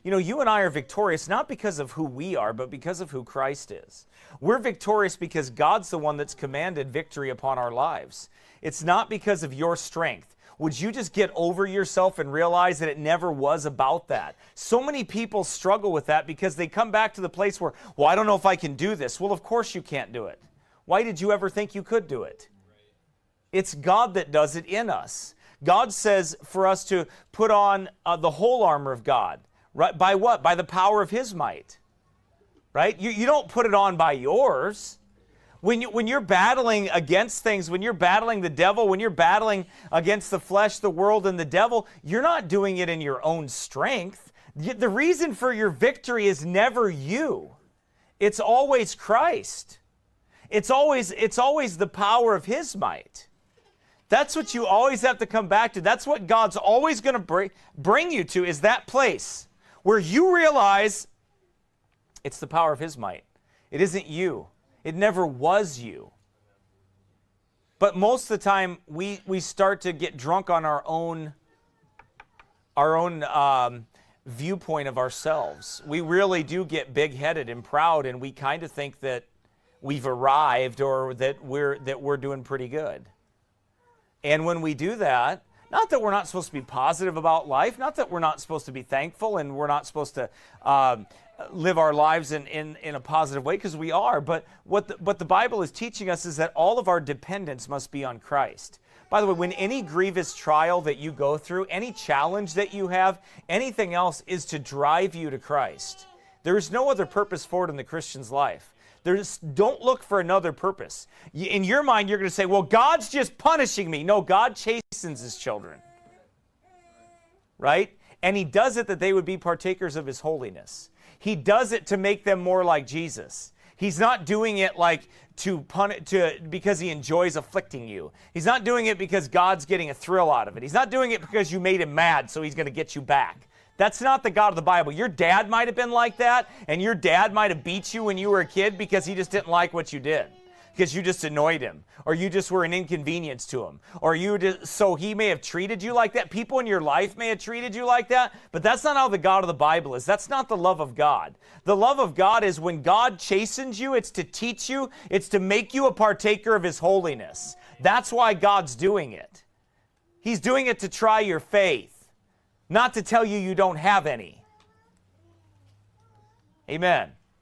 You know, you and I are victorious not because of who we are, but because of who Christ is. We're victorious because God's the one that's commanded victory upon our lives. It's not because of your strength. Would you just get over yourself and realize that it never was about that? So many people struggle with that because they come back to the place where, well, I don't know if I can do this. Well, of course you can't do it. Why did you ever think you could do it? It's God that does it in us. God says for us to put on the whole armor of God. Right? By what? By the power of His might. Right? You don't put it on by yours. When you're battling against things, when you're battling the devil, when you're battling against the flesh, the world, and the devil, you're not doing it in your own strength. The reason for your victory is never you. It's always Christ. It's always the power of His might. That's what you always have to come back to. That's what God's always going to bring you to, is that place where you realize it's the power of His might. It isn't you. It never was you. But most of the time, we start to get drunk on our own viewpoint of ourselves. We really do get big-headed and proud, and we kind of think that we've arrived or that we're doing pretty good. And when we do that, not that we're not supposed to be positive about life, not that we're not supposed to be thankful and we're not supposed to live our lives in a positive way, because we are, but what the Bible is teaching us is that all of our dependence must be on Christ. By the way, when any grievous trial that you go through, any challenge that you have, anything else is to drive you to Christ. There is no other purpose for it in the Christian's life. Don't look for another purpose. In your mind, you're going to say, well, God's just punishing me. No, God chastens His children. Right? And He does it that they would be partakers of His holiness. He does it to make them more like Jesus. He's not doing it like because He enjoys afflicting you. He's not doing it because God's getting a thrill out of it. He's not doing it because you made Him mad, so He's going to get you back. That's not the God of the Bible. Your dad might have been like that, and your dad might have beat you when you were a kid because he just didn't like what you did, because you just annoyed him, or you just were an inconvenience to him, or so he may have treated you like that. People in your life may have treated you like that, but that's not how the God of the Bible is. That's not the love of God. The love of God is when God chastens you, it's to teach you, it's to make you a partaker of His holiness. That's why God's doing it. He's doing it to try your faith, not to tell you you don't have any. Amen.